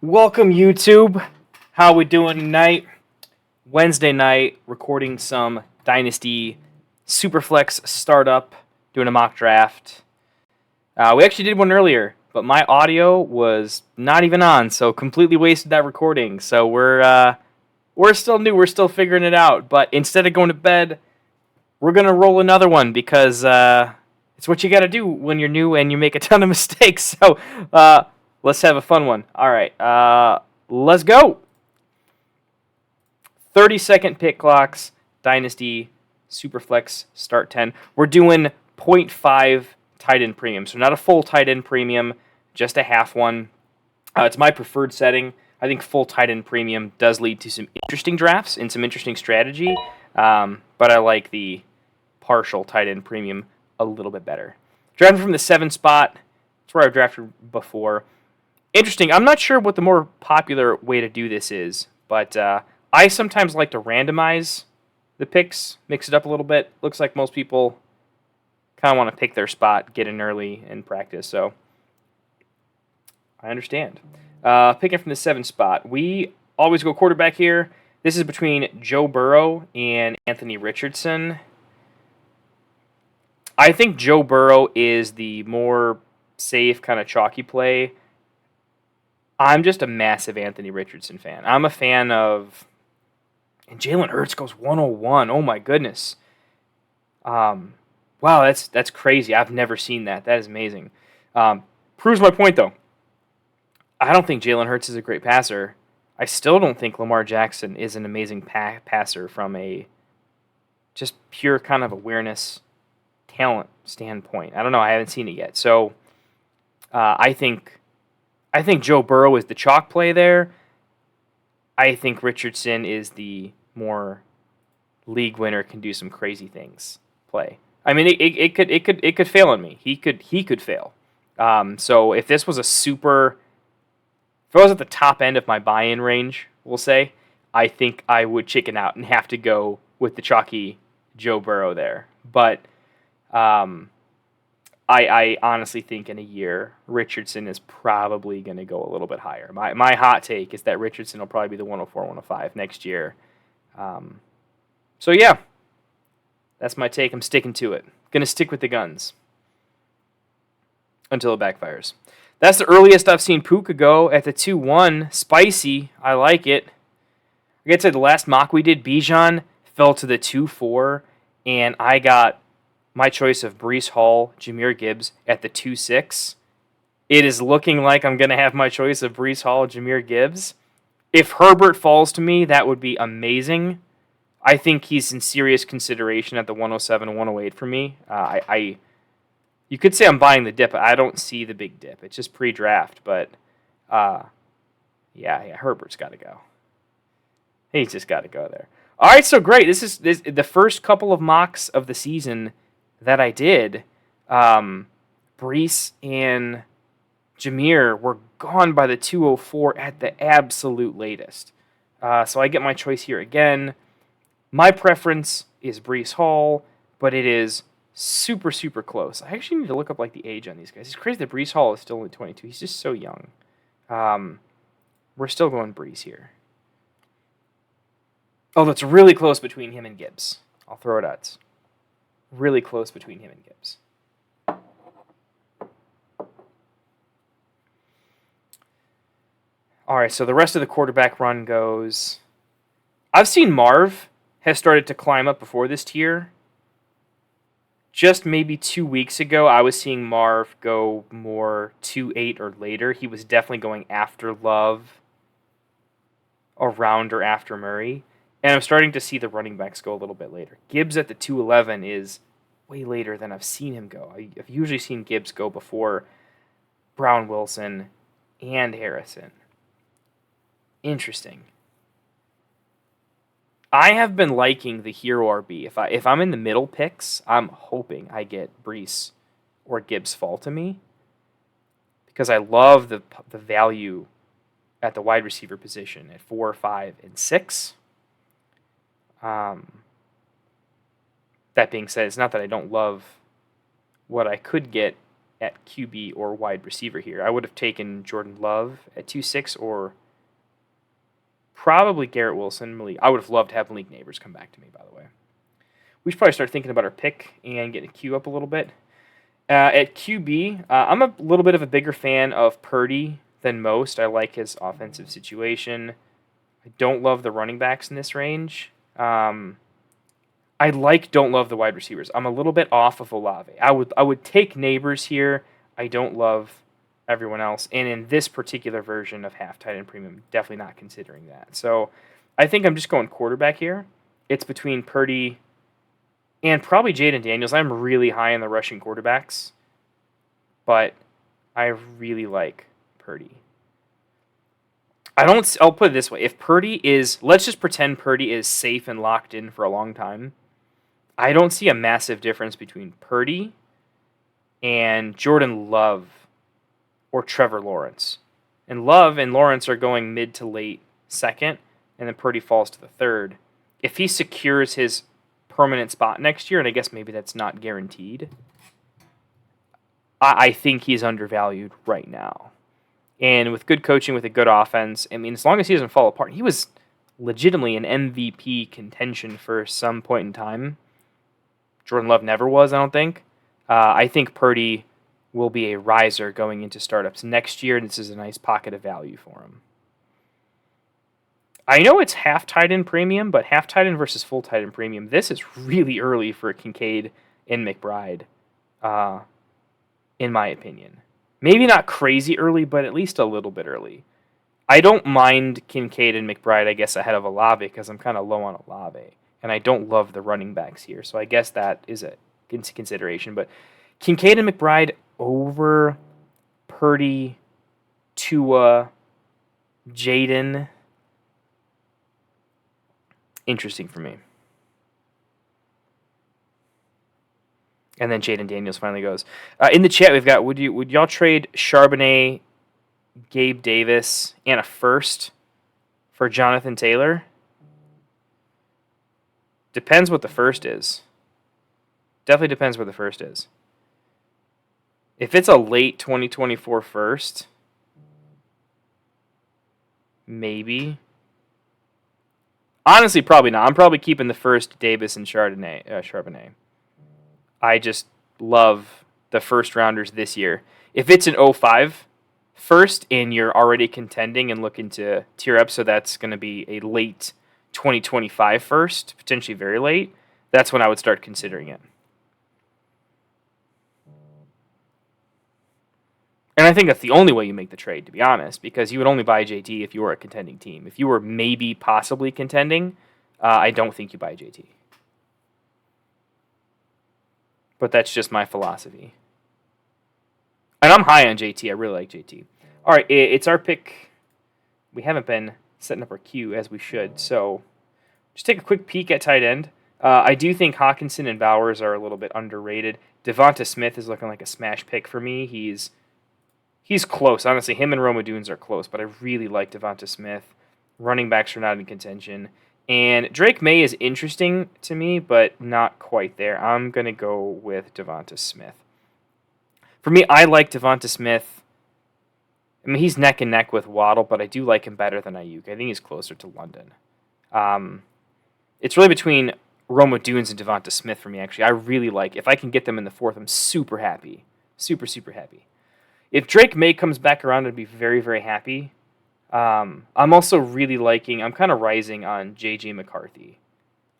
Welcome, YouTube. How we doing tonight? Wednesday night, recording some Dynasty Superflex startup, doing a mock draft. We actually did one earlier, but my audio was not even on, so completely wasted that recording. So we're still new, we're still figuring it out. But instead of going to bed, we're gonna roll another one because it's what you got to do when you're new and you make a ton of mistakes. So let's have a fun one. All right, let's go. 30-second pick clocks, Dynasty, Superflex, start 10. We're doing 0.5 tight end premium. So not a full tight end premium, just a half one. It's my preferred setting. I think full tight end premium does lead to some interesting drafts and some interesting strategy. But I like the partial tight end premium a little bit better. Drafting from the 7 spot. That's where I've drafted before. Interesting. I'm not sure what the more popular way to do this is, but I sometimes like to randomize the picks, mix it up a little bit. Looks like most people kind of want to pick their spot, get in early, and practice. So I understand. Picking from the 7 spot, we always go quarterback here. This is between Joe Burrow and Anthony Richardson. I think Joe Burrow is the more safe, kind of chalky play. I'm just a massive Anthony Richardson fan. I'm a fan of... And Jalen Hurts goes 101. Oh, my goodness. Wow, that's crazy. I've never seen that. That is amazing. Proves my point, though. I don't think Jalen Hurts is a great passer. I still don't think Lamar Jackson is an amazing passer from a just pure kind of awareness, talent standpoint. I don't know. I haven't seen it yet. So I think Joe Burrow is the chalk play there. I think Richardson is the more league winner, can do some crazy things play. I mean, it could fail on me. He could fail. So if this was if I was at the top end of my buy-in range, we'll say, I think I would chicken out and have to go with the chalky Joe Burrow there. But I honestly think in a year, Richardson is probably going to go a little bit higher. My hot take is that Richardson will probably be the 104, 105 next year. So yeah, that's my take. I'm sticking to it. Going to stick with the guns until it backfires. That's the earliest I've seen Puka go at the 2-1. Spicy. I like it. I gotta say, the last mock we did, Bijan fell to the 2-4, and I got my choice of Breece Hall, Jahmyr Gibbs at the 2-6. It is looking like I'm going to have my choice of Breece Hall, Jahmyr Gibbs. If Herbert falls to me, that would be amazing. I think he's in serious consideration at the 107 and 108 for me. You could say I'm buying the dip. I don't see the big dip. It's just pre-draft, but yeah, Herbert's got to go. He's just got to go there. All right, so great. This is the first couple of mocks of the season that I did. Breece and Jahmyr were gone by the 204 at the absolute latest. So I get my choice here again. My preference is Breece Hall, but it is super, super close. I actually need to look up like the age on these guys. It's crazy that Breece Hall is still only 22. He's just so young. We're still going Breece here. Oh, that's really close between him and Gibbs. I'll throw it out. Really close between him and Gibbs. All right, so the rest of the quarterback run goes... I've seen Marv has started to climb up before this tier. Just maybe 2 weeks ago, I was seeing Marv go more 2-8 or later. He was definitely going after Love, around or after Murray. And I'm starting to see the running backs go a little bit later. Gibbs at the 211 is way later than I've seen him go. I've usually seen Gibbs go before Brown, Wilson, and Harrison. Interesting. I have been liking the Hero RB. If I'm in the middle picks, I'm hoping I get Breece or Gibbs fall to me, because I love the value at the wide receiver position at 4, 5, and 6. That being said, it's not that I don't love what I could get at QB or wide receiver here. I would have taken Jordan Love at 2-6 or probably Garrett Wilson. Malik. I would have loved to have Malik Neighbors come back to me, by the way. We should probably start thinking about our pick and getting a Q up a little bit. At QB, I'm a little bit of a bigger fan of Purdy than most. I like his offensive situation. I don't love the running backs in this range. Don't love the wide receivers. I'm a little bit off of Olave. I would take Neighbors here. I don't love everyone else. And in this particular version of half tight end premium, definitely not considering that. So I think I'm just going quarterback here. It's between Purdy and probably Jaden Daniels. I'm really high on the rushing quarterbacks, but I really like Purdy. I'll put it this way. If Purdy is, let's just pretend Purdy is safe and locked in for a long time. I don't see a massive difference between Purdy and Jordan Love or Trevor Lawrence. And Love and Lawrence are going mid to late second, and then Purdy falls to the third. If he secures his permanent spot next year, and I guess maybe that's not guaranteed, I think he's undervalued right now. And with good coaching, with a good offense, I mean, as long as he doesn't fall apart, he was legitimately an MVP contention for some point in time. Jordan Love never was, I don't think. I think Purdy will be a riser going into startups next year, and this is a nice pocket of value for him. I know it's half tight end premium, but half tight end versus full tight end premium, this is really early for Kincaid and McBride, in my opinion. Maybe not crazy early, but at least a little bit early. I don't mind Kincaid and McBride, I guess, ahead of Olave because I'm kind of low on Olave. And I don't love the running backs here, so I guess that is a consideration. But Kincaid and McBride over Purdy, Tua, Jaden, interesting for me. And then Jaden Daniels finally goes. In the chat, we've got, would y'all trade Charbonnet, Gabe Davis, and a first for Jonathan Taylor? Depends what the first is. Definitely depends where the first is. If it's a late 2024 first, maybe. Honestly, probably not. I'm probably keeping the first Davis and Charbonnet. I just love the first rounders this year. If it's an 05 first and you're already contending and looking to tier up, so that's going to be a late 2025 first, potentially very late, that's when I would start considering it. And I think that's the only way you make the trade, to be honest, because you would only buy JT if you were a contending team. If you were maybe possibly contending, I don't think you buy JT. But that's just my philosophy. And I'm high on JT. I really like JT. All right, it's our pick. We haven't been setting up our queue as we should, so just take a quick peek at tight end. I do think Hawkinson and Bowers are a little bit underrated. Devonta Smith is looking like a smash pick for me. He's close. Honestly, him and Romodunes are close, but I really like Devonta Smith. Running backs are not in contention. And Drake May is interesting to me, but not quite there. I'm going to go with Devonta Smith. For me, I like Devonta Smith. I mean, he's neck and neck with Waddle, but I do like him better than Ayuk. I think he's closer to London. It's really between Romodunes and Devonta Smith for me, actually. I really like, if I can get them in the fourth, I'm super happy. Super, super happy. If Drake May comes back around, I'd be very, very happy. I'm also really liking, I'm kind of rising on J.J. McCarthy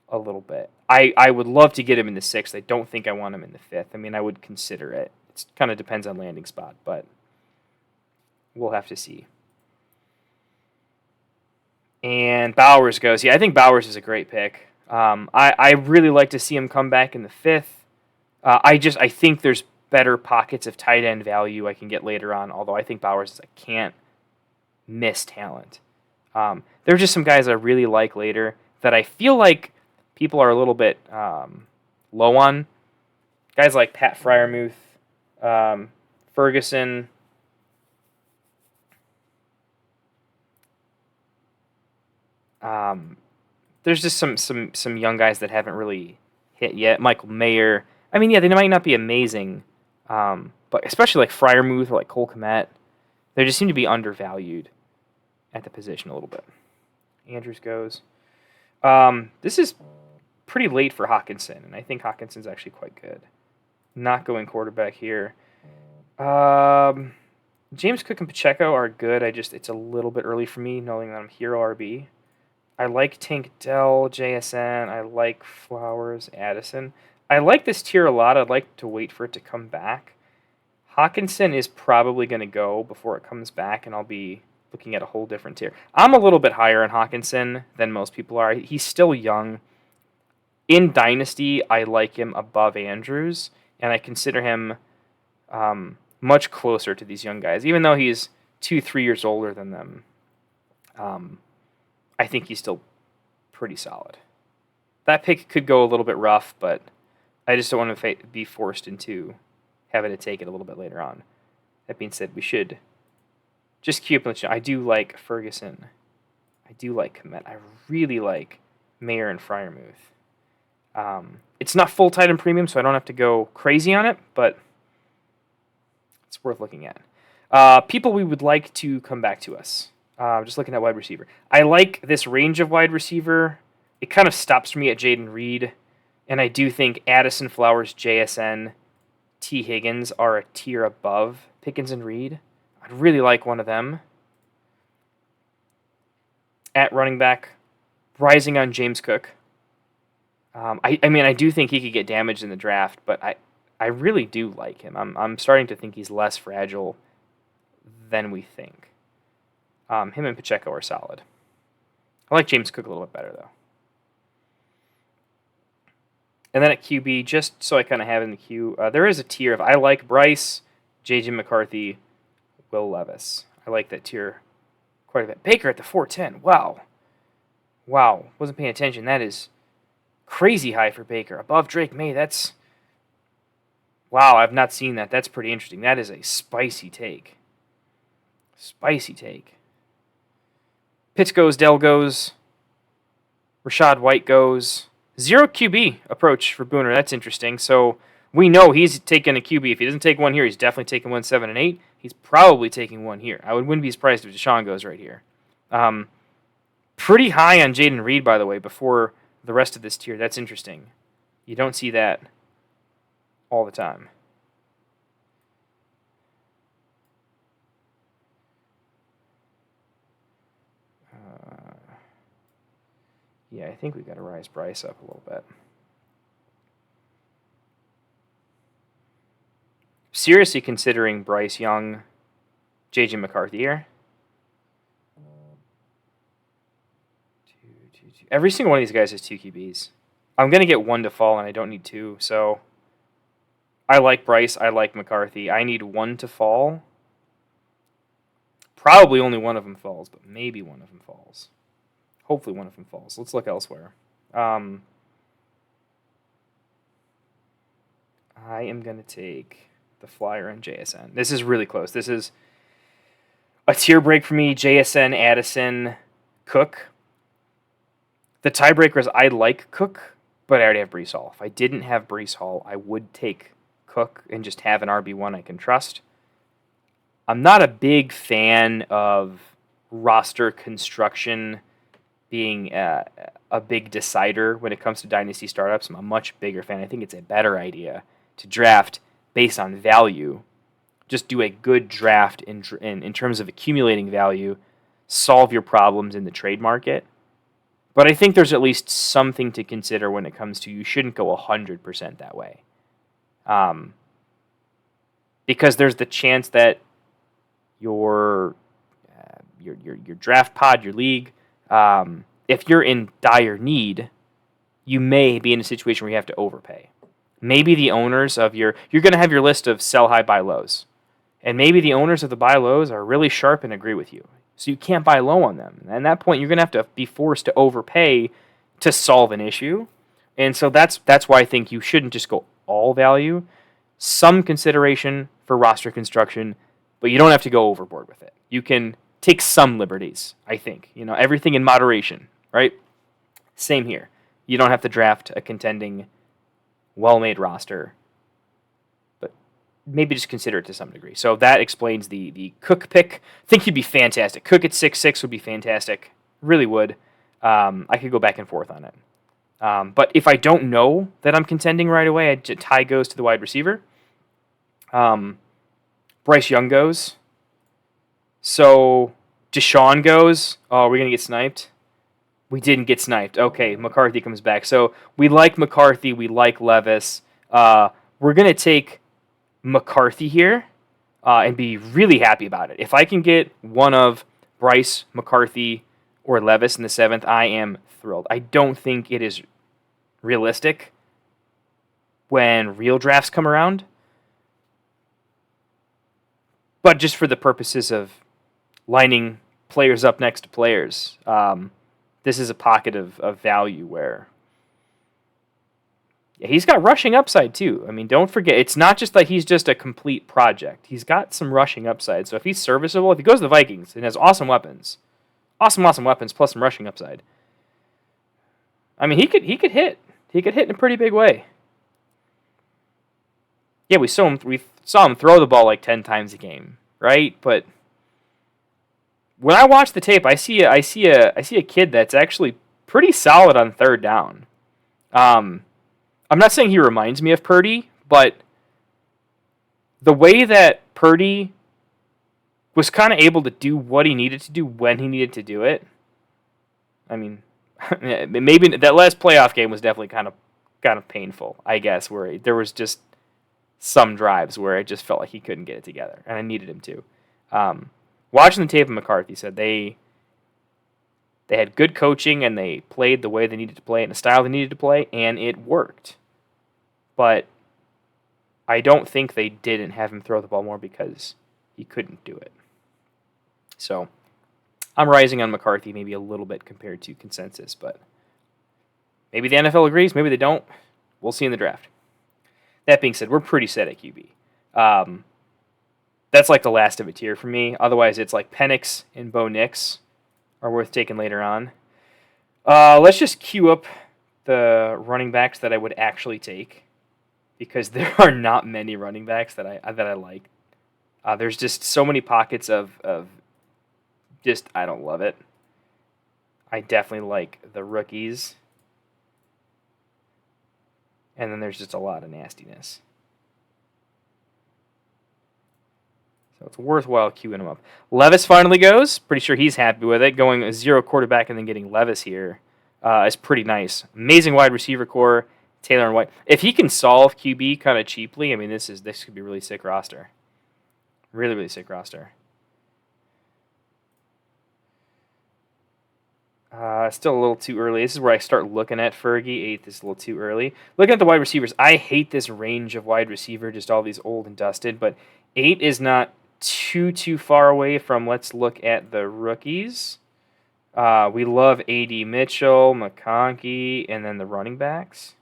a little bit. I would love to get him in the sixth. I don't think I want him in the fifth. I mean, I would consider it. It kind of depends on landing spot, but we'll have to see. And Bowers goes. Yeah, I think Bowers is a great pick. I really like to see him come back in the fifth. I think there's better pockets of tight end value I can get later on, although I think Bowers is a can't miss talent. There are just some guys I really like later that I feel like people are a little bit low on. Guys like Pat Freiermuth, Ferguson. There's just some young guys that haven't really hit yet. Michael Mayer. I mean, yeah, they might not be amazing, but but especially like Freiermuth or like Cole Kmet, they just seem to be undervalued at the position a little bit. Andrews goes. This is pretty late for Hawkinson, and I think Hawkinson's actually quite good. Not going quarterback here. James Cook and Pacheco are good. It's a little bit early for me, knowing that I'm hero RB. I like Tank Dell, JSN. I like Flowers, Addison. I like this tier a lot. I'd like to wait for it to come back. Hawkinson is probably going to go before it comes back, and I'll be looking at a whole different tier. I'm a little bit higher on Hawkinson than most people are. He's still young. In Dynasty, I like him above Andrews, and I consider him much closer to these young guys. Even though he's 2-3 years older than them, I think he's still pretty solid. That pick could go a little bit rough, but I just don't want to be forced into having to take it a little bit later on. That being said, we should just keep up. I do like Ferguson. I do like Kmet. I really like Mayer and Freiermuth. It's not full tight end premium, so I don't have to go crazy on it, but it's worth looking at. People we would like to come back to us. Just looking at wide receiver. I like this range of wide receiver. It kind of stops for me at Jaden Reed, and I do think Addison, Flowers, JSN, T. Higgins are a tier above Pickens and Reed. I'd really like one of them. At running back, rising on James Cook. I do think he could get damaged in the draft, but I really do like him. I'm starting to think he's less fragile than we think. Him and Pacheco are solid. I like James Cook a little bit better, though. And then at QB, just so I kind of have in the queue, there is a tier of I like Bryce, J.J. McCarthy, Will Levis. I like that tier quite a bit. Baker at the 410. Wow. Wasn't paying attention. That is crazy high for Baker. Above Drake May, that's... Wow, I've not seen that. That's pretty interesting. That is a spicy take. Pitts goes, Dell goes, Rashad White goes. 0 QB approach for Booner. That's interesting. So we know he's taking a QB. If he doesn't take one here, he's definitely taking 1, 7, and 8. He's probably taking one here. I wouldn't be surprised if Deshaun goes right here. Pretty high on Jaden Reed, by the way, before the rest of this tier. That's interesting. You don't see that all the time. Yeah, I think we've got to rise Bryce up a little bit. Seriously considering Bryce Young, J.J. McCarthy here. Every single one of these guys has 2 QBs. I'm going to get 1 to fall, and I don't need 2. So I like Bryce. I like McCarthy. I need 1 to fall. Probably only one of them falls, but maybe one of them falls. Hopefully one of them falls. Let's look elsewhere. I am going to take the flyer on JSN. This is really close. This is a tier break for me. JSN, Addison, Cook. The tiebreaker is I like Cook, but I already have Breece Hall. If I didn't have Breece Hall, I would take Cook and just have an RB1 I can trust. I'm not a big fan of roster construction being a big decider when it comes to dynasty startups. I'm a much bigger fan. I think it's a better idea to draft based on value. Just do a good draft in terms of accumulating value, solve your problems in the trade market. But I think there's at least something to consider when it comes to you shouldn't go 100% that way. Because there's the chance that your draft pod, your league, if you're in dire need, you may be in a situation where you have to overpay. Maybe the owners of you're going to have your list of sell high, buy lows. And maybe the owners of the buy lows are really sharp and agree with you. So you can't buy low on them. And at that point, you're going to have to be forced to overpay to solve an issue. And so that's why I think you shouldn't just go all value. Some consideration for roster construction, but you don't have to go overboard with it. You can take some liberties, I think. Everything in moderation, right? Same here. You don't have to draft a contending, well-made roster. But maybe just consider it to some degree. So that explains the Cook pick. I think he'd be fantastic. Cook at 6'6" would be fantastic. Really would. I could go back and forth on it. But if I don't know that I'm contending right away, Ty goes to the wide receiver. Bryce Young goes. So Deshaun goes. Oh, are we going to get sniped? We didn't get sniped. Okay, McCarthy comes back. So we like McCarthy. We like Levis. We're going to take McCarthy here and be really happy about it. If I can get one of Bryce, McCarthy, or Levis in the 7th, I am thrilled. I don't think it is realistic when real drafts come around. But just for the purposes of lining players up next to players, this is a pocket of value where he's got rushing upside too. I mean, don't forget, it's not just that he's just a complete project. He's got some rushing upside. So if he's serviceable, if he goes to the Vikings and has awesome weapons plus some rushing upside, I mean, he could hit. He could hit in a pretty big way. Yeah, we saw him throw the ball like 10 times a game, right? But when I watch the tape, I see a kid that's actually pretty solid on third down. I'm not saying he reminds me of Purdy, but the way that Purdy was kind of able to do what he needed to do when he needed to do it. I mean, maybe that last playoff game was definitely kind of painful, I guess, where there was just some drives where I just felt like he couldn't get it together, and I needed him to. Watching the tape of McCarthy said they had good coaching and they played the way they needed to play in the style they needed to play, and it worked. But I don't think they didn't have him throw the ball more because he couldn't do it. So I'm rising on McCarthy maybe a little bit compared to consensus, but maybe the NFL agrees, maybe they don't. We'll see in the draft. That being said, we're pretty set at QB. That's like the last of a tier for me. Otherwise, it's like Penix and Bo Nix are worth taking later on. Let's just queue up the running backs that I would actually take, because there are not many running backs that I like. There's just so many pockets of just I don't love it. I definitely like the rookies. And then there's just a lot of nastiness. So it's worthwhile queuing him up. Levis finally goes. Pretty sure he's happy with it. Going a 0 quarterback and then getting Levis here is pretty nice. Amazing wide receiver core. Taylor and White. If he can solve QB kind of cheaply, I mean, this could be a really sick roster. Really, really sick roster. Still a little too early. This is where I start looking at Fergie. 8th is a little too early. Looking at the wide receivers, I hate this range of wide receiver, just all these old and dusted, but 8 is not too far away from, let's look at the rookies. We love A.D. Mitchell, McConkey, and then the running backs.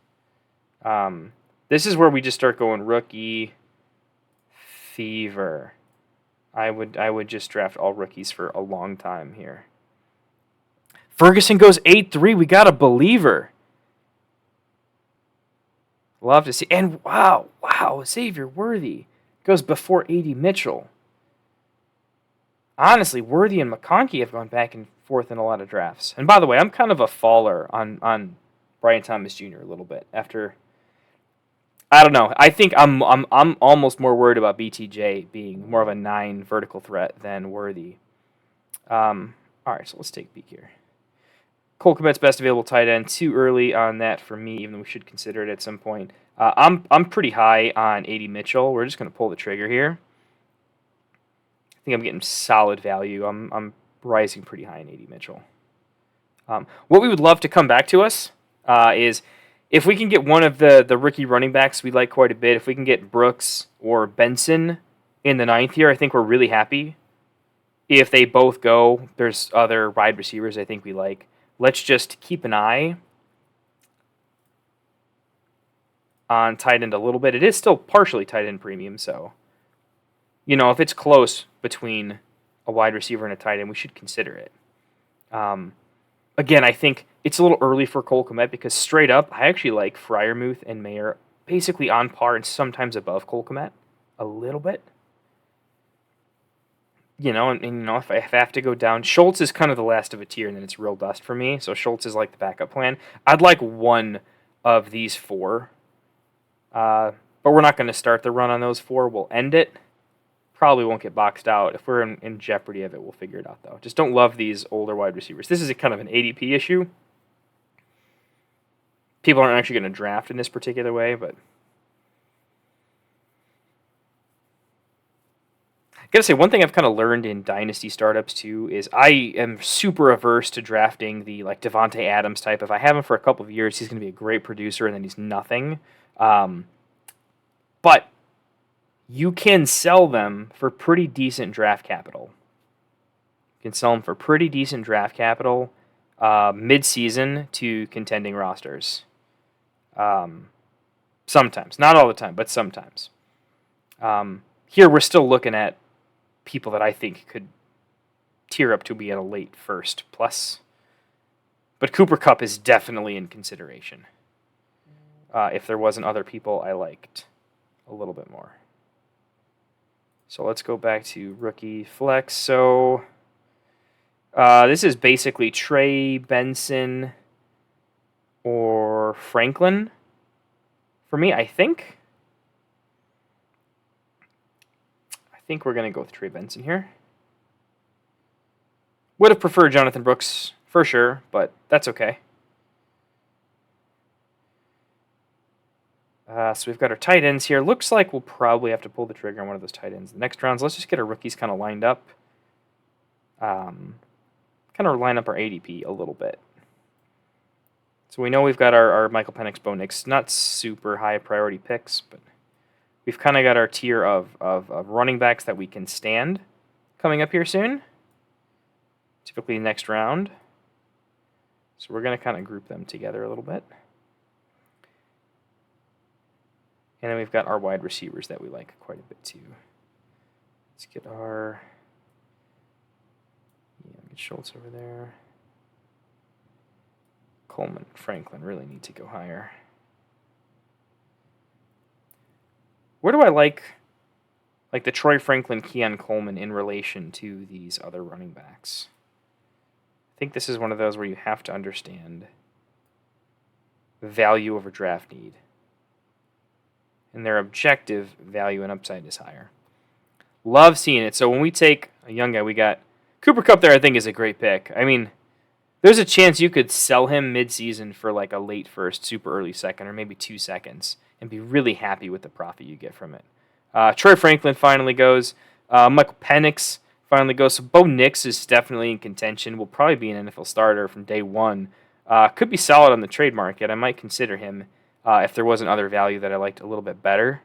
This is where we just start going rookie fever. I would just draft all rookies for a long time here. Ferguson goes 8-3. We got a believer. Love to see. And wow, Xavier Worthy goes before A.D. Mitchell. Honestly, Worthy and McConkey have gone back and forth in a lot of drafts. And by the way, I'm kind of a faller on Brian Thomas Jr. a little bit. After, I don't know. I think I'm almost more worried about BTJ being more of a 9 vertical threat than Worthy. All right, so let's take a peek here. Cole Kmet's best available tight end. Too early on that for me, even though we should consider it at some point. I'm pretty high on A.D. Mitchell. We're just going to pull the trigger here. I think I'm getting solid value. I'm rising pretty high in A.D. Mitchell. What we would love to come back to us is if we can get one of the rookie running backs we like quite a bit. If we can get Brooks or Benson in the 9th here, I think we're really happy. If they both go, there's other wide receivers I think we like. Let's just keep an eye on tight end a little bit. It is still partially tight end premium, so if it's close between a wide receiver and a tight end, we should consider it. Again, I think it's a little early for Cole Kmet because straight up, I actually like Freiermuth and Mayer basically on par and sometimes above Cole Kmet a little bit. If I have to go down, Schultz is kind of the last of a tier, and then it's real dust for me. So Schultz is like the backup plan. I'd like one of these four, but we're not going to start the run on those four. We'll end it. Probably won't get boxed out. If we're in jeopardy of it, we'll figure it out, though. Just don't love these older wide receivers. This is a kind of an ADP issue. People aren't actually going to draft in this particular way, but I gotta say, one thing I've kind of learned in Dynasty startups, too, is I am super averse to drafting the, like, Devontae Adams type. If I have him for a couple of years, he's going to be a great producer, and then he's nothing. But you can sell them for pretty decent draft capital. You can sell them for pretty decent draft capital mid-season to contending rosters. Sometimes. Not all the time, but sometimes. Here we're still looking at people that I think could tier up to be at a late first plus. But Cooper Kupp is definitely in consideration. If there wasn't other people I liked a little bit more. So let's go back to rookie flex. So this is basically Trey, Benson, or Franklin for me, I think. I think we're going to go with Trey Benson here. Would have preferred Jonathan Brooks for sure, but that's okay. So we've got our tight ends here. Looks like we'll probably have to pull the trigger on one of those tight ends in the next rounds. Let's just get our rookies kind of lined up. Kind of line up our ADP a little bit. So we know we've got our Michael Penix, Bo Nix, not super high priority picks, but we've kind of got our tier of running backs that we can stand coming up here soon. Typically next round. So we're going to kind of group them together a little bit. And then we've got our wide receivers that we like quite a bit too. Let's get our... get Schultz over there. Coleman, Franklin really need to go higher. Where do I like the Troy Franklin, Keon Coleman in relation to these other running backs? I think this is one of those where you have to understand value over draft need. And their objective value and upside is higher. Love seeing it. So when we take a young guy, we got Cooper Kupp there, I think is a great pick. I mean, there's a chance you could sell him mid-season for like a late first, super early second, or maybe 2 seconds, and be really happy with the profit you get from it. Troy Franklin finally goes. Michael Penix finally goes. So Bo Nix is definitely in contention. Will probably be an NFL starter from day one. Could be solid on the trade market. I might consider him if there wasn't other value that I liked a little bit better.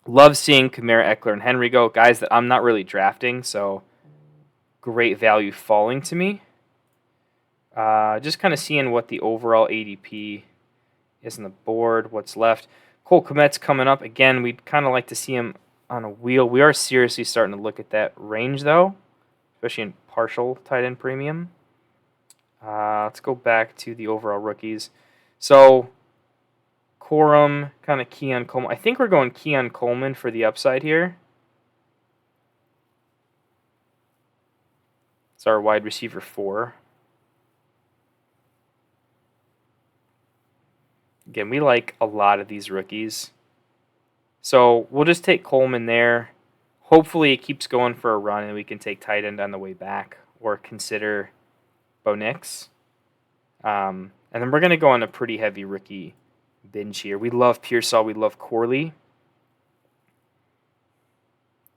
Love seeing Kamara, Eckler, and Henry go. Guys that I'm not really drafting, so great value falling to me. Just kind of seeing what the overall ADP is on the board, what's left. Cole Kmet's coming up. Again, we'd kind of like to see him on a wheel. We are seriously starting to look at that range, though, especially in partial tight end premium. Let's go back to the overall rookies. So, Corum, kind of Keon Coleman. I think we're going Keon Coleman for the upside here. It's our wide receiver 4. Again, we like a lot of these rookies. So we'll just take Coleman there. Hopefully it keeps going for a run and we can take tight end on the way back or consider Bo Nix. And then we're going to go on a pretty heavy rookie binge here. We love Pearsall. We love Corley.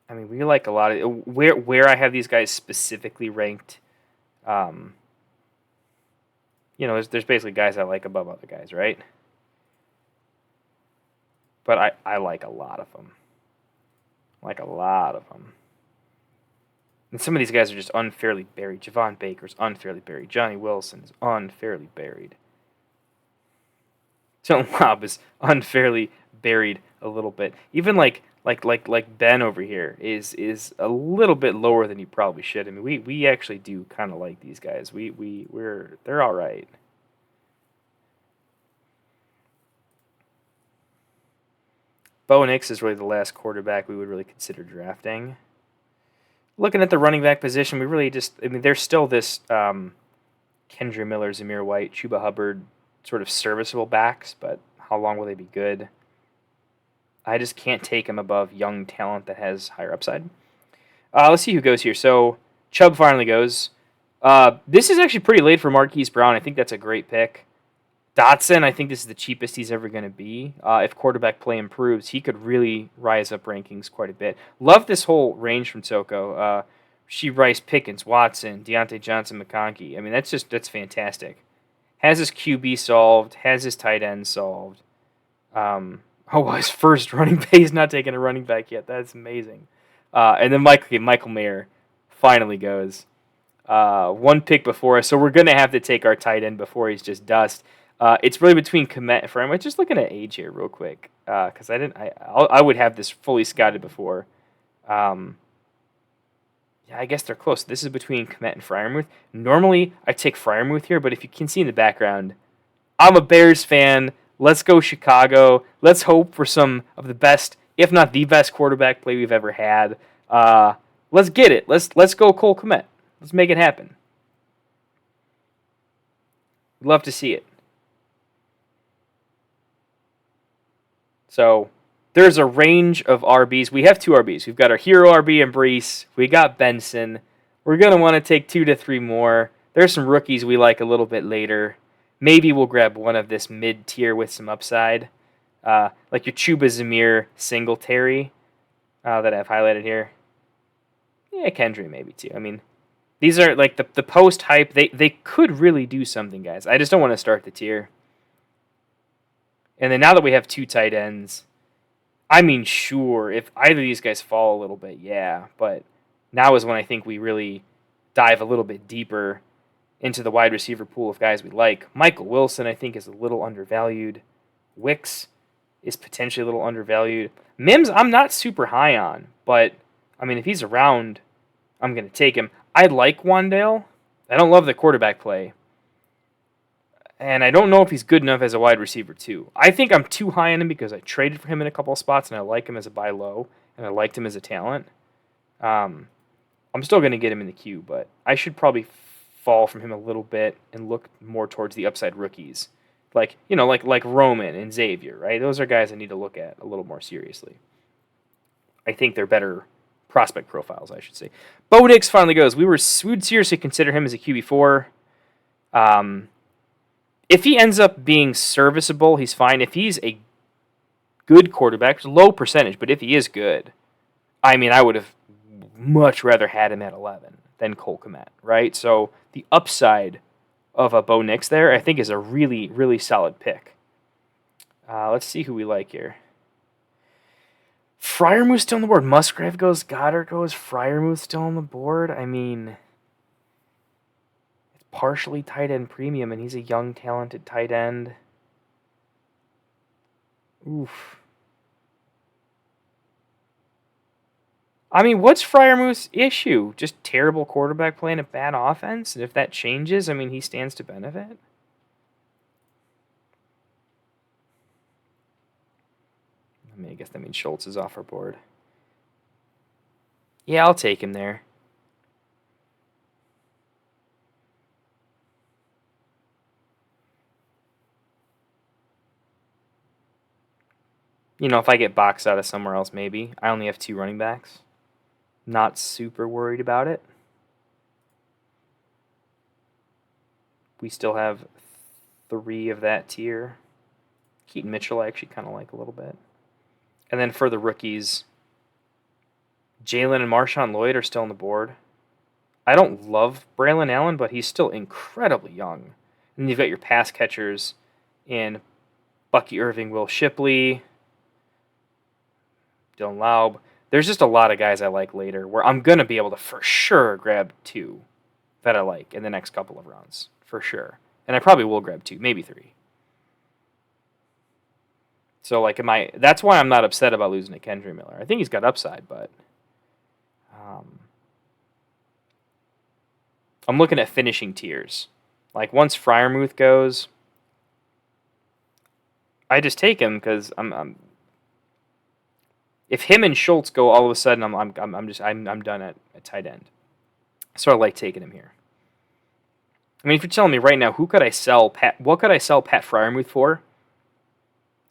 I mean, we like a lot of... Where I have these guys specifically ranked, there's basically guys I like above other guys, right? But I like a lot of them. And some of these guys are just unfairly buried. Javon Baker's unfairly buried. Johnny Wilson is unfairly buried. Dylan Lobb is unfairly buried a little bit. Even like Ben over here is a little bit lower than he probably should. I mean, we actually do kind of like these guys. They're all right. Bo Nix is really the last quarterback we would really consider drafting. Looking at the running back position, we really just, I mean, there's still this Kendre Miller, Zamir White, Chuba Hubbard sort of serviceable backs, but how long will they be good? I just can't take him above young talent that has higher upside. Let's see who goes here. So Chubb finally goes. This is actually pretty late for Marquise Brown. I think that's a great pick. Dotson, I think this is the cheapest he's ever going to be. If quarterback play improves, he could really rise up rankings quite a bit. Love this whole range from Soko. She Rice, Pickens, Watson, Deontay Johnson, McConkey. I mean, that's fantastic. Has his QB solved. Has his tight end solved. His first running back. He's not taking a running back yet. That's amazing. And then Michael Mayer finally goes. One pick before us, so we're going to have to take our tight end before he's just dust. It's really between Komet and Fryermuth. Just looking at age here real quick, because I would have this fully scouted before. Yeah, I guess they're close. This is between Komet and Fryermuth. Normally, I take Fryermuth here, but if you can see in the background, I'm a Bears fan. Let's go Chicago. Let's hope for some of the best, if not the best, quarterback play we've ever had. Let's get it. Let's go Cole Komet. Let's make it happen. Love to see it. So there's a range of RBs. We have two RBs. We've got our hero RB and Brees. We got Benson. We're going to want to take 2 to 3 more. There's some rookies we like a little bit later. Maybe we'll grab one of this mid-tier with some upside. Like your Chuba Zamir Singletary that I've highlighted here. Yeah, Kendry maybe too. I mean, these are like the post-hype. They could really do something, guys. I just don't want to start the tier. And then now that we have 2 tight ends, I mean, sure, if either of these guys fall a little bit, yeah. But now is when I think we really dive a little bit deeper into the wide receiver pool of guys we like. Michael Wilson, I think, is a little undervalued. Wicks is potentially a little undervalued. Mims, I'm not super high on, but, I mean, if he's around, I'm going to take him. I like Wandale. I don't love the quarterback play. And I don't know if he's good enough as a wide receiver, too. I think I'm too high on him because I traded for him in a couple of spots, and I like him as a buy low, and I liked him as a talent. I'm still going to get him in the queue, but I should probably fall from him a little bit and look more towards the upside rookies. Like Roman and Xavier, right? Those are guys I need to look at a little more seriously. I think they're better prospect profiles, I should say. Bo Nix finally goes. We would seriously consider him as a QB4. If he ends up being serviceable, he's fine. If he's a good quarterback, low percentage, but if he is good, I mean, I would have much rather had him at 11 than Cole Kmet, right? So the upside of a Bo Nix there, I think, is a really, really solid pick. Let's see who we like here. Fryermuth still on the board. Musgrave goes. Goddard goes. Fryermuth still on the board. I mean, it's partially tight end premium, and he's a young, talented tight end. Oof. I mean, what's Fryermuth's issue? Just terrible quarterback play and a bad offense? And if that changes, I mean, he stands to benefit. I mean, I guess that means Schultz is off our board. Yeah, I'll take him there. You know, if I get boxed out of somewhere else, maybe. I only have 2 running backs. Not super worried about it. We still have 3 of that tier. Keaton Mitchell I actually kind of like a little bit. And then for the rookies, Jalen and Marshawn Lloyd are still on the board. I don't love Braylon Allen, but he's still incredibly young. And you've got your pass catchers in Bucky Irving, Will Shipley, Dylan Laub. There's just a lot of guys I like later where I'm going to be able to for sure grab 2 that I like in the next couple of rounds. For sure. And I probably will grab 2, maybe 3. So, like, that's why I'm not upset about losing to Kendre Miller. I think he's got upside, but I'm looking at finishing tiers. Like, once Fryermuth goes, I just take him because I'm If him and Schultz go, all of a sudden I'm done at tight end. So I like taking him here. I mean, if you're telling me right now, what could I sell Pat Freiermuth for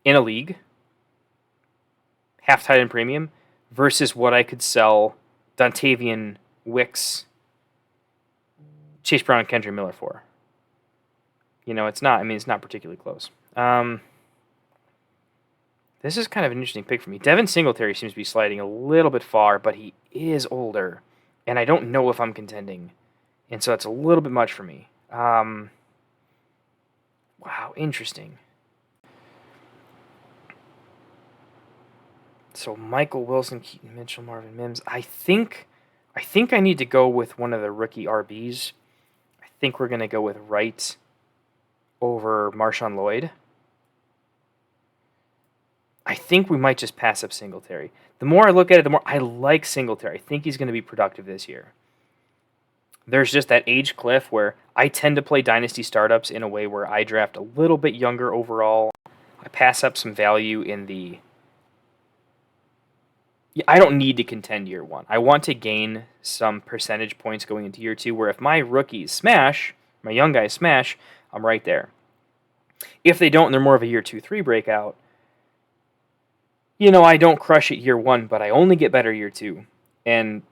in a league, half tight end premium, versus what I could sell Dontavian, Wicks, Chase Brown, and Kendra Miller for? It's not. I mean, it's not particularly close. This is kind of an interesting pick for me. Devin Singletary seems to be sliding a little bit far, but he is older, and I don't know if I'm contending, and so it's a little bit much for me. Wow, interesting. So Michael Wilson, Keaton Mitchell, Marvin Mims. I think I need to go with one of the rookie RBs. I think we're going to go with Wright over Marshawn Lloyd. I think we might just pass up Singletary. The more I look at it, the more I like Singletary. I think he's going to be productive this year. There's just that age cliff where I tend to play Dynasty startups in a way where I draft a little bit younger overall. I pass up some value in the... I don't need to contend year one. I want to gain some percentage points going into year two, where if my rookies smash, my young guys smash, I'm right there. If they don't and they're more of a year 2-3 breakout, I don't crush it year one, but I only get better year two. And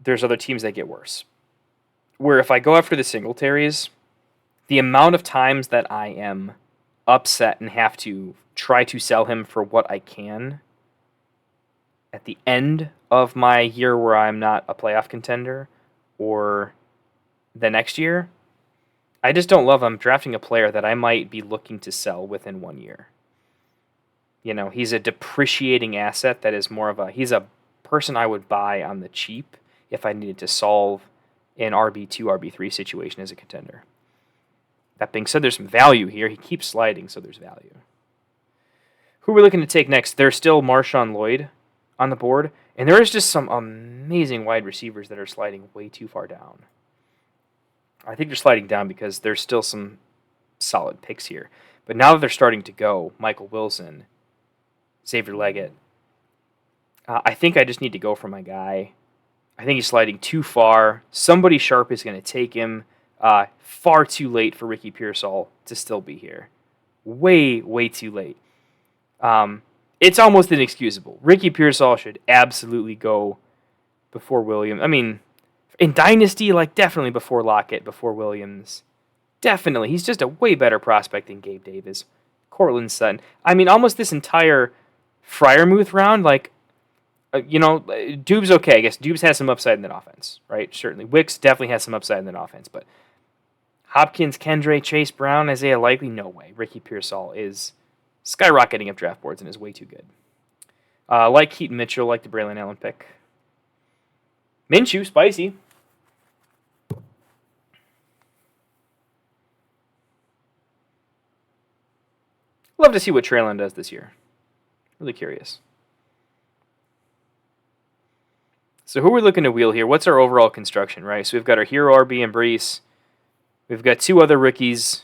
there's other teams that get worse. Where if I go after the Singletaries, the amount of times that I am upset and have to try to sell him for what I can at the end of my year where I'm not a playoff contender or the next year, I just don't love him drafting a player that I might be looking to sell within 1 year. He's a depreciating asset that is he's a person I would buy on the cheap if I needed to solve an RB2, RB3 situation as a contender. That being said, there's some value here. He keeps sliding, so there's value. Who are we looking to take next? There's still Marshawn Lloyd on the board, and there is just some amazing wide receivers that are sliding way too far down. I think they're sliding down because there's still some solid picks here. But now that they're starting to go, Michael Wilson, Xavier Leggett, I think I just need to go for my guy. I think he's sliding too far. Somebody sharp is going to take him. Far too late for Ricky Pearsall to still be here. Way, way too late. It's almost inexcusable. Ricky Pearsall should absolutely go before Williams. I mean, in Dynasty, definitely before Lockett, before Williams. Definitely. He's just a way better prospect than Gabe Davis. Cortland Sutton. I mean, almost this entire Freiermuth round, Dubes okay. I guess Dubes has some upside in that offense, right? Certainly. Wicks definitely has some upside in that offense, but Hopkins, Kendre, Chase Brown, Isaiah Likely, no way. Ricky Pearsall is skyrocketing up draft boards and is way too good. Like Keaton Mitchell, like the Braylon Allen pick. Minshew, spicy. Love to see what Traylon does this year. Really curious. So who are we looking to wheel here? What's our overall construction, right? So we've got our hero RB and Brees. We've got two other rookies.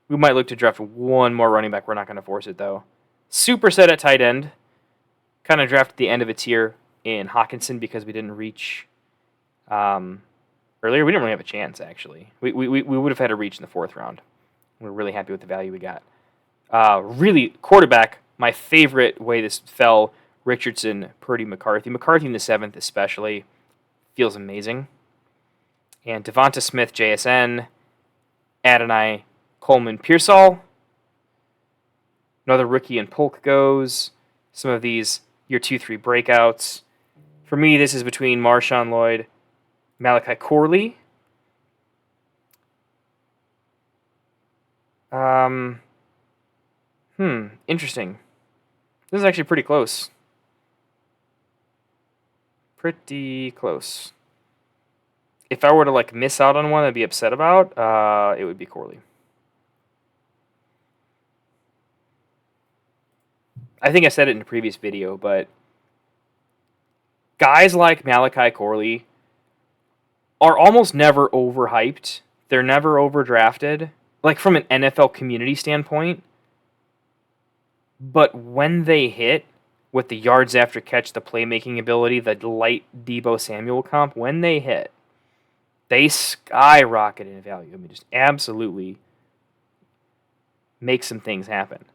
We might look to draft one more running back. We're not going to force it, though. Super set at tight end. Kind of drafted the end of a tier in Hawkinson because we didn't reach earlier. We didn't really have a chance, actually. We would have had a reach in the fourth round. We're really happy with the value we got. Really, quarterback, my favorite way this fell, Richardson, Purdy, McCarthy. McCarthy in the 7th especially feels amazing. And Devonta Smith, JSN, Adonai, Coleman, Pearsall. Another rookie in Polk goes. Some of these year 2-3 breakouts. For me, this is between Marshawn Lloyd, Malachi Corley. Interesting. This is actually pretty close. Pretty close. If I were to miss out on one I'd be upset about, it would be Corley. I think I said it in a previous video, but guys like Malachi Corley are almost never overhyped. They're never overdrafted, from an NFL community standpoint. But when they hit, with the yards after catch, the playmaking ability, the light Debo Samuel comp, when they hit, they skyrocket in value. I mean, just absolutely make some things happen.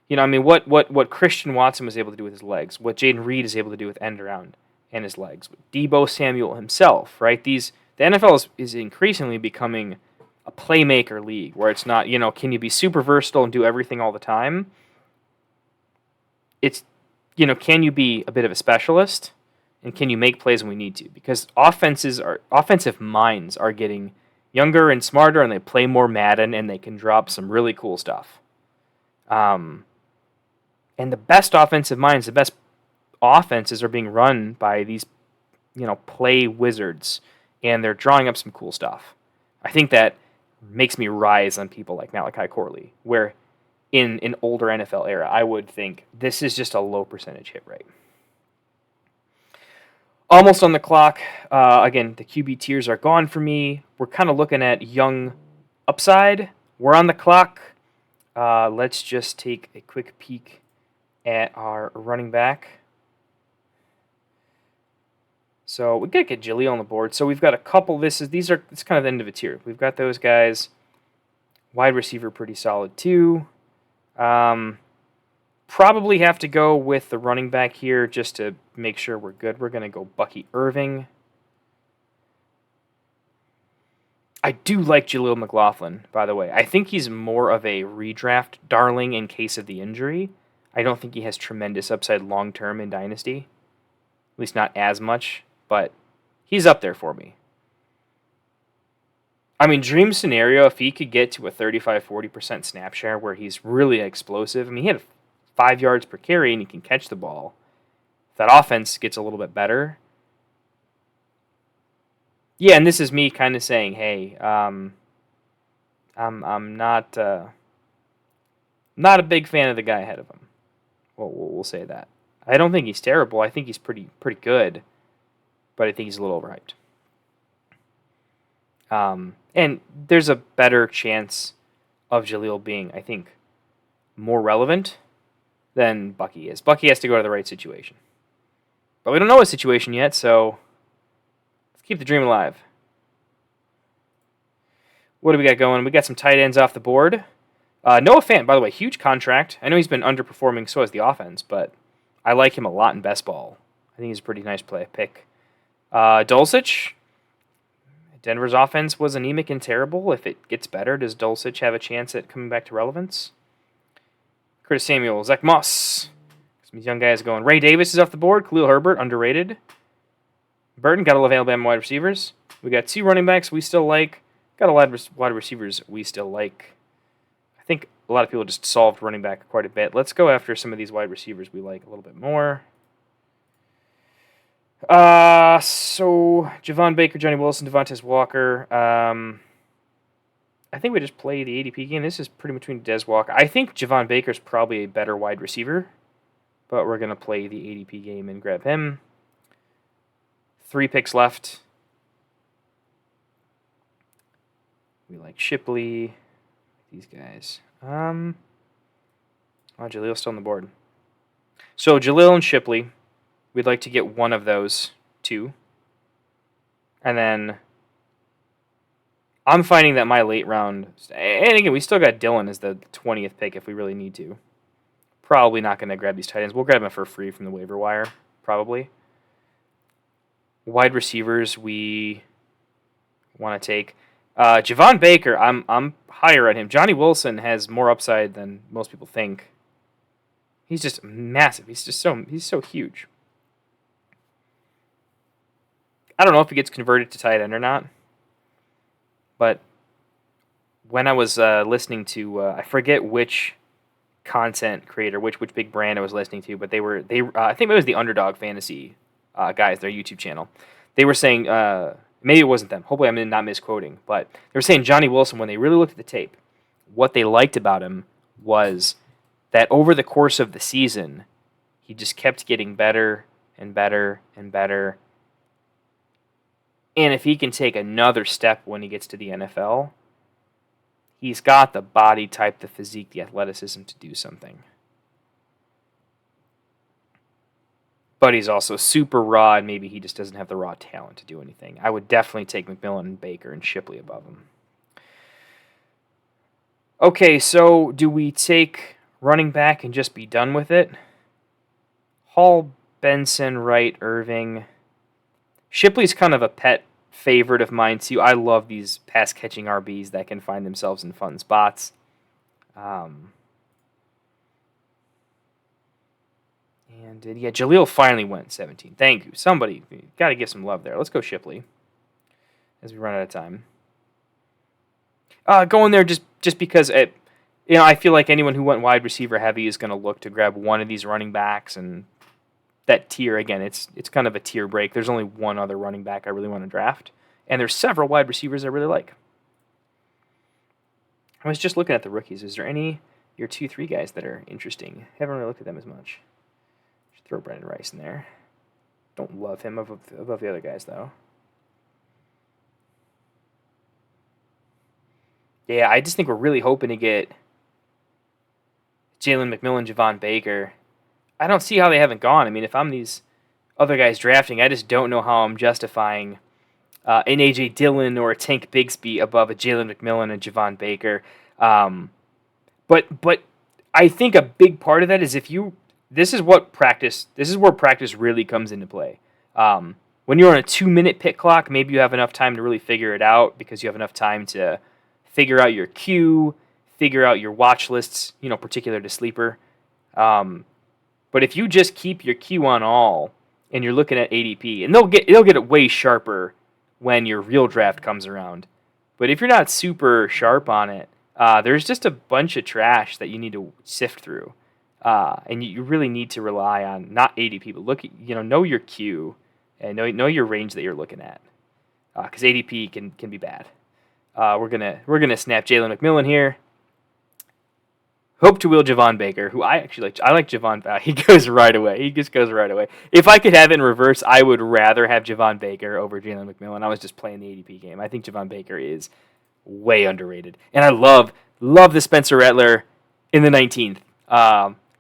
You know, I mean, what Christian Watson was able to do with his legs, what Jaden Reed is able to do with end around and his legs, Debo Samuel himself, right? The NFL is increasingly becoming a playmaker league where it's not, you know, can you be super versatile and do everything all the time? It's, you know, can you be a bit of a specialist and can you make plays when we need to? Because offensive minds are getting younger and smarter and they play more Madden and they can drop some really cool stuff. And the best offensive minds, the best offenses are being run by these, you know, play wizards, and they're drawing up some cool stuff. I think that makes me rise on people like Malachi Corley, where in an older NFL era, I would think this is just a low percentage hit rate. Almost on the clock. Again, the QB tiers are gone for me. We're kind of looking at young upside. We're on the clock. Let's just take a quick peek at our running back. So we gotta get Jaleel on the board. So we've got a couple. It's kind of the end of a tier. We've got those guys. Wide receiver pretty solid too. Probably have to go with the running back here just to make sure we're good. We're gonna go Bucky Irving. I do like Jaleel McLaughlin, by the way. I think he's more of a redraft darling in case of the injury. I don't think he has tremendous upside long-term in Dynasty. At least not as much, but he's up there for me. I mean, dream scenario, if he could get to a 35-40% snap share where he's really explosive. I mean, he had 5 yards per carry and he can catch the ball. If that offense gets a little bit better. Yeah, and this is me kind of saying, hey, I'm not a big fan of the guy ahead of him. We'll say that. I don't think he's terrible. I think he's pretty good, but I think he's a little overhyped. And there's a better chance of Jaleel being, I think, more relevant than Bucky is. Bucky has to go to the right situation. But we don't know his situation yet, so let's keep the dream alive. What do we got going? We got some tight ends off the board. Noah Fant, by the way, huge contract. I know he's been underperforming, so has the offense, but I like him a lot in best ball. I think he's a pretty nice pick. Dulcich, Denver's offense was anemic and terrible. If it gets better, does Dulcich have a chance at coming back to relevance? Curtis Samuel, Zach Moss. Some young guys going. Ray Davis is off the board. Khalil Herbert, underrated. Burton, got to love Alabama wide receivers. We got 2 running backs we still like. Got a lot of wide receivers we still like. I think a lot of people just solved running back quite a bit. Let's go after some of these wide receivers we like a little bit more. So Javon Baker, Johnny Wilson, Devontae Walker. I think we just play the ADP game. This is pretty between Des Walker. I think Javon Baker's probably a better wide receiver, but we're gonna play the ADP game and grab him. 3 picks left. We like Shipley. These guys. Jaleel's still on the board. So Jaleel and Shipley, we'd like to get one of those 2. And then I'm finding that my late round, and again, we still got Dylan as the 20th pick if we really need to. Probably not going to grab these tight ends. We'll grab them for free from the waiver wire, probably. Wide receivers we want to take. Javon Baker, I'm higher on him. Johnny Wilson has more upside than most people think. He's just massive. He's so huge. I don't know if he gets converted to tight end or not. But when I was listening to, I forget which content creator, which big brand I was listening to, but I think it was the Underdog Fantasy guys, their YouTube channel. They were saying, maybe it wasn't them. Hopefully I'm not misquoting, but they were saying Johnny Wilson, when they really looked at the tape, what they liked about him was that over the course of the season, he just kept getting better and better and better. And if he can take another step when he gets to the NFL, he's got the body type, the physique, the athleticism to do something. but he's also super raw, and maybe he just doesn't have the raw talent to do anything. I would definitely take McMillan and Baker and Shipley above him. Okay, so do we take running back and just be done with it? Hall, Benson, Wright, Irving. Shipley's kind of a pet favorite of mine, too. I love these pass-catching RBs that can find themselves in fun spots. And yeah, Jaleel finally went 17. Thank you. Somebody, got to give some love there. Let's go Shipley as we run out of time. Going there just because I feel like anyone who went wide receiver heavy is going to look to grab one of these running backs, and that tier again, it's kind of a tier break. There's only one other running back I really want to draft, and there's several wide receivers I really like. I was just looking at the rookies. Is there any your 2-3 guys that are interesting? Haven't really looked at them as much. Should throw Brandon Rice in there. Don't love him above the other guys though. Yeah, I just think we're really hoping to get Jalen McMillan, Javon Baker. I don't see how they haven't gone. I mean, if I'm these other guys drafting, I just don't know how I'm justifying an A.J. Dillon or a Tank Bigsby above a Jalen McMillan and Javon Baker. But I think a big part of that is this is where practice really comes into play. When you're on a 2-minute pick clock, maybe you have enough time to really figure it out because you have enough time to figure out your queue, figure out your watch lists, particular to sleeper. But if you just keep your queue on all and you're looking at ADP, and they'll get it way sharper when your real draft comes around. But if you're not super sharp on it, there's just a bunch of trash that you need to sift through. And you really need to rely on not ADP, but know your queue and know your range that you're looking at. Because ADP can be bad. We're gonna snap Jalen McMillan here. Hope to will Javon Baker, who I actually like. I like Javon. He goes right away. He just goes right away. If I could have it in reverse, I would rather have Javon Baker over Jalen McMillan. I was just playing the ADP game. I think Javon Baker is way underrated, and I love the Spencer Rattler in the 19th.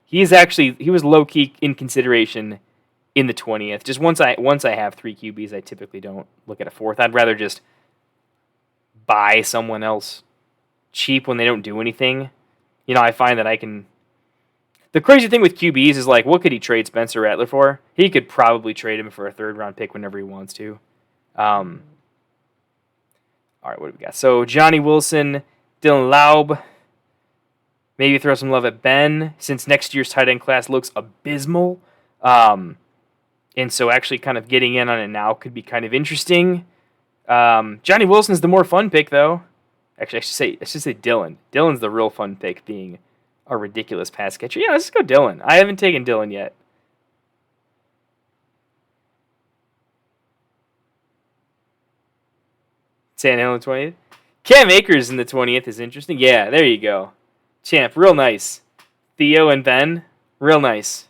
He was low key in consideration in the 20th. Just once I have 3 QBs, I typically don't look at a 4th. I'd rather just buy someone else cheap when they don't do anything. I find that I can. The crazy thing with QBs is what could he trade Spencer Rattler for? He could probably trade him for a 3rd-round pick whenever he wants to. All right, what do we got? So Johnny Wilson, Dylan Laub. Maybe throw some love at Ben, since next year's tight end class looks abysmal. And so actually kind of getting in on it now could be kind of interesting. Johnny Wilson's the more fun pick, though. Actually, I should say Dylan. Dylan's the real fun pick, being a ridiculous pass catcher. Yeah, let's go Dylan. I haven't taken Dylan yet. San Hill in 20th. Cam Akers in the 20th is interesting. Yeah, there you go. Champ, real nice. Theo and Ben, real nice.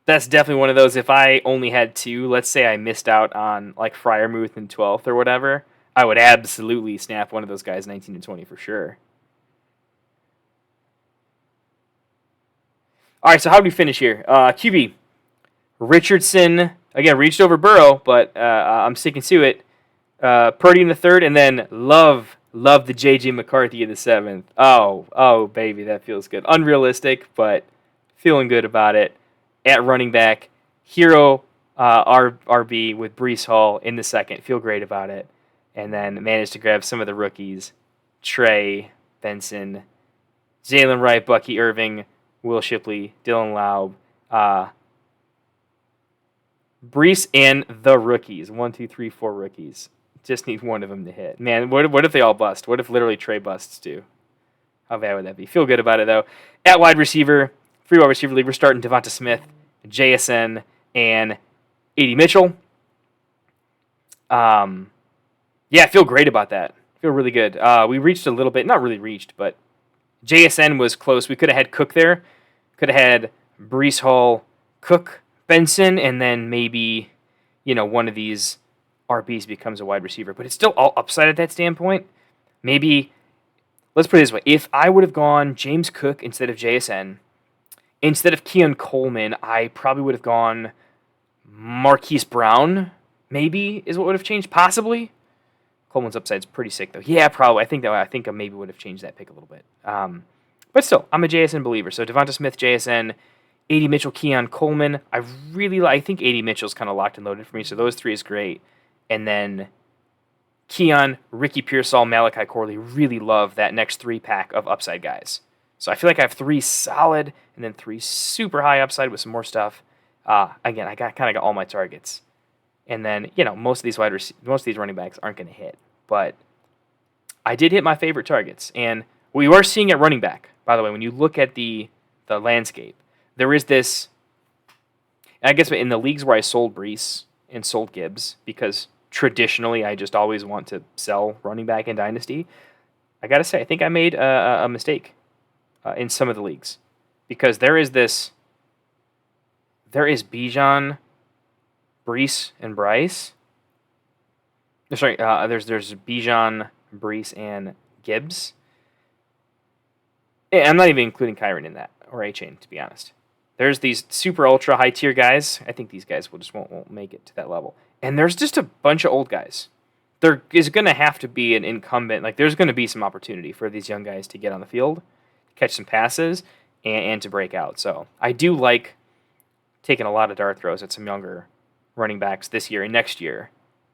That's definitely one of those. If I only had 2, let's say I missed out on Freiermuth in 12th or whatever, I would absolutely snap one of those guys 19 and 20 for sure. All right, so how do we finish here? QB. Richardson, again, reached over Burrow, but I'm sticking to it. Purdy in the 3rd, and then love the J.J. McCarthy in the 7th. Oh, baby, that feels good. Unrealistic, but feeling good about it. At running back, Hero RB with Breece Hall in the 2nd. Feel great about it. And then managed to grab some of the rookies. Trey, Benson, Jalen Wright, Bucky Irving, Will Shipley, Dylan Laub, Breece, and the rookies. 1, 2, 3, 4 rookies. Just need one of them to hit. Man, what if they all bust? What if literally Trey busts too? How bad would that be? Feel good about it, though. At wide receiver, 3 wide receiver league, we're starting Devonta Smith, JSN, and A.D. Mitchell. Yeah, I feel great about that. I feel really good. We reached a little bit, not really reached, but JSN was close. We could have had Cook there. Could have had Breece Hall, Cook, Benson, and then maybe, one of these RBs becomes a wide receiver. But it's still all upside at that standpoint. Maybe, let's put it this way. If I would have gone James Cook instead of JSN, Instead of Keon Coleman, I probably would have gone Marquise Brown, maybe, is what would have changed, possibly. Coleman's upside's pretty sick, though. Yeah, probably. I think I maybe would have changed that pick a little bit. But still, I'm a JSN believer. So Devonta Smith, JSN, A.D. Mitchell, Keon Coleman. I think A.D. Mitchell's kind of locked and loaded for me, so those three is great. And then Keon, Ricky Pearsall, Malachi Corley. Really love that next three-pack of upside guys. So I feel like I have three solid and then three super high upside with some more stuff. Again, I kind of got all my targets. And then, most of these running backs aren't going to hit. But I did hit my favorite targets. And we are seeing at running back, by the way, when you look at the landscape, there is this, I guess in the leagues where I sold Brees and sold Gibbs, because traditionally I just always want to sell running back in Dynasty, I got to say, I think I made a mistake in some of the leagues. Because there is Bijan, Brees, and Bryce. Sorry, there's Bijan, Brees, and Gibbs. I'm not even including Kyron in that, or A-Chain, to be honest. There's these super ultra high tier guys. I think these guys won't make it to that level. And there's just a bunch of old guys. There is going to have to be an incumbent. Like, there's going to be some opportunity for these young guys to get on the field, catch some passes, and to break out. So I do like taking a lot of dart throws at some younger running backs this year and next year,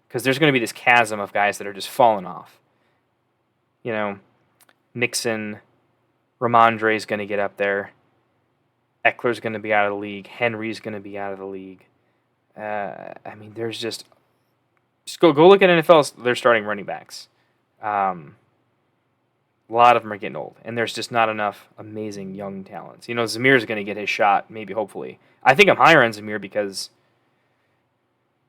because there's going to be this chasm of guys that are just falling off. Mixon, Ramondre's going to get up there. Eckler's going to be out of the league. Henry's going to be out of the league. There's just go look at NFL. They're starting running backs. A lot of them are getting old, and there's just not enough amazing young talents. Zamir's going to get his shot, maybe, hopefully. I think I'm higher on Zamir because,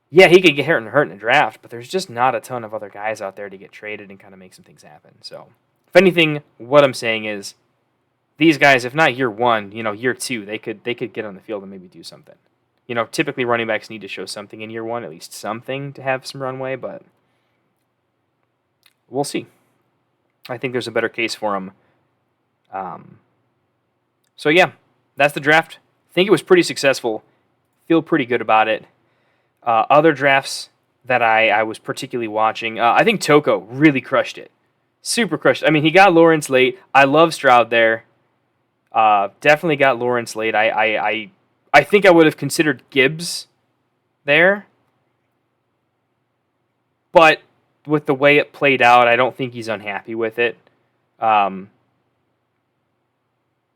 yeah, he could get hurt in the draft, but there's just not a ton of other guys out there to get traded and kind of make some things happen. So, if anything, what I'm saying is, these guys, if not year one, year two, they could get on the field and maybe do something. Typically running backs need to show something in year one, at least something to have some runway, but we'll see. I think there's a better case for them. So yeah, that's the draft. I think it was pretty successful. Feel pretty good about it. Other drafts that I was particularly watching, I think Toko really crushed it. Super crushed. He got Lawrence late. I love Stroud there. Definitely got Lawrence late. I think I would have considered Gibbs there. But with the way it played out, I don't think he's unhappy with it.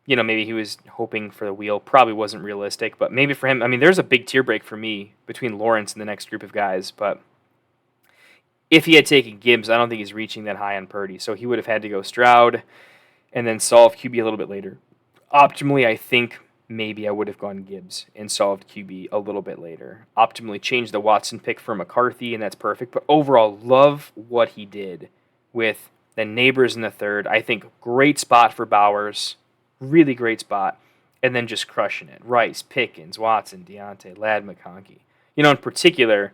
Maybe he was hoping for the wheel. Probably wasn't realistic, but maybe for him, there's a big tier break for me between Lawrence and the next group of guys, but if he had taken Gibbs, I don't think he's reaching that high on Purdy, so he would have had to go Stroud and then solve QB a little bit later. Optimally, I think maybe I would have gone Gibbs and solved QB a little bit later. Optimally, changed the Watson pick for McCarthy, and that's perfect. But overall, love what he did with the Neighbors in the third. I think great spot for Bowers. Really great spot. And then just crushing it. Rice, Pickens, Watson, Deontay, Ladd, McConkey. In particular,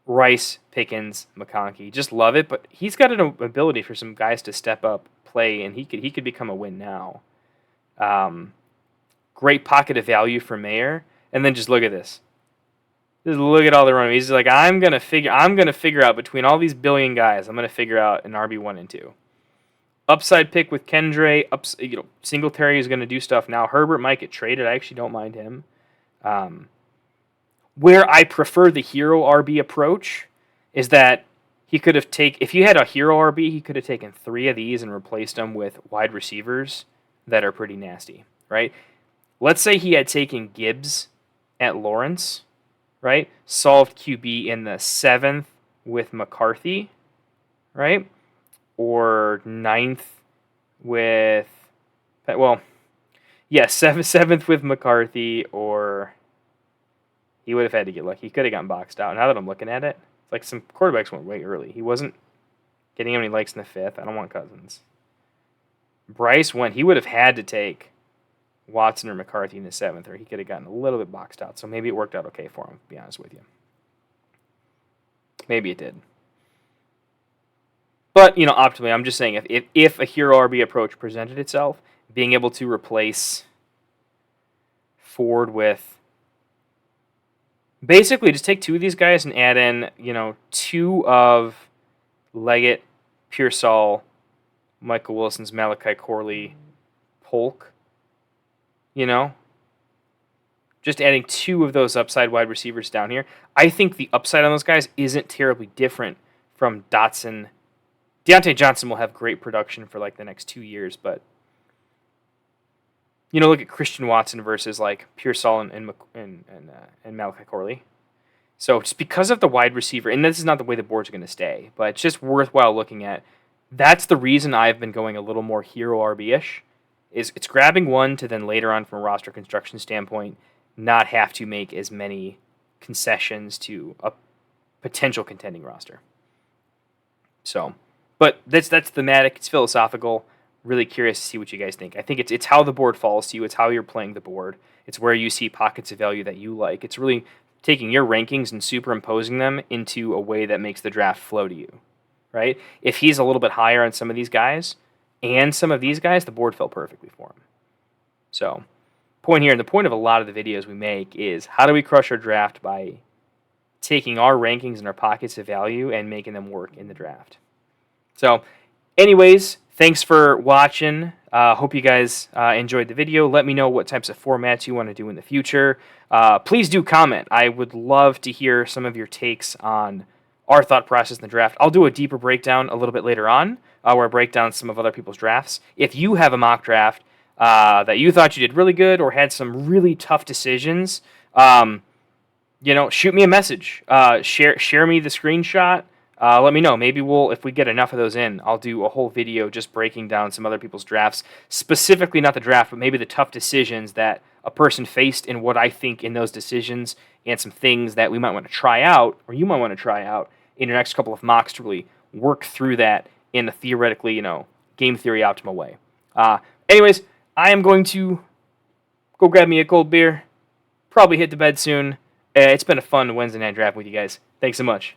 Rice, Pickens, McConkey. Just love it. But he's got an ability for some guys to step up, play, and he could become a win now. Great pocket of value for Mayer, and then just look at this. Just look at all the running. He's like, I'm gonna figure out between all these billion guys, I'm gonna figure out an RB1 and 2. Upside pick with Kendre. Singletary is gonna do stuff now. Herbert might get traded. I actually don't mind him. Where I prefer the hero RB approach is that he could have if you had a hero RB, he could have taken 3 of these and replaced them with wide receivers that are pretty nasty, right? Let's say he had taken Gibbs at Lawrence, right? Solved QB in the 7th with McCarthy, right? Or 9th with, 7th with McCarthy, or he would have had to get lucky. He could have gotten boxed out. Now that I'm looking at it, it's like some quarterbacks went way early. He wasn't getting any likes in the 5th. I don't want Cousins. Bryce went, he would have had to take Watson or McCarthy in the 7th, or he could have gotten a little bit boxed out. So maybe it worked out okay for him, to be honest with you. Maybe it did. But, optimally, I'm just saying, if a hero RB approach presented itself, being able to replace forward with basically just take 2 of these guys and add in, 2 of Leggett, Pearsall, Michael Wilson's, Malachi Corley, Polk. Just adding 2 of those upside wide receivers down here. I think the upside on those guys isn't terribly different from Dotson. Deontay Johnson will have great production for like the next 2 years, but look at Christian Watson versus like Pearsall and Malachi Corley. So just because of the wide receiver, and this is not the way the board's going to stay, but it's just worthwhile looking at. That's the reason I've been going a little more hero RB-ish. Is it's grabbing one to then later on from a roster construction standpoint not have to make as many concessions to a potential contending roster. So, but that's thematic. It's philosophical. Really curious to see what you guys think. I think it's how the board falls to you. It's how you're playing the board. It's where you see pockets of value that you like. It's really taking your rankings and superimposing them into a way that makes the draft flow to you, right? If he's a little bit higher on some of these guys and some of these guys, the board fell perfectly for him. So, point here, and the point of a lot of the videos we make is how do we crush our draft by taking our rankings and our pockets of value and making them work in the draft. So, anyways, thanks for watching. Hope you guys enjoyed the video. Let me know what types of formats you want to do in the future. Please do comment. I would love to hear some of your takes on our thought process in the draft. I'll do a deeper breakdown a little bit later on where I break down some of other people's drafts. If you have a mock draft that you thought you did really good or had some really tough decisions, shoot me a message. Share me the screenshot. Let me know. Maybe if we get enough of those in, I'll do a whole video just breaking down some other people's drafts, specifically not the draft, but maybe the tough decisions that a person faced and what I think in those decisions and some things that we might want to try out or you might want to try out in your next couple of mocks to really work through that in a theoretically, game theory optimal way. Anyways, I am going to go grab me a cold beer, probably hit the bed soon. It's been a fun Wednesday night draft with you guys. Thanks so much.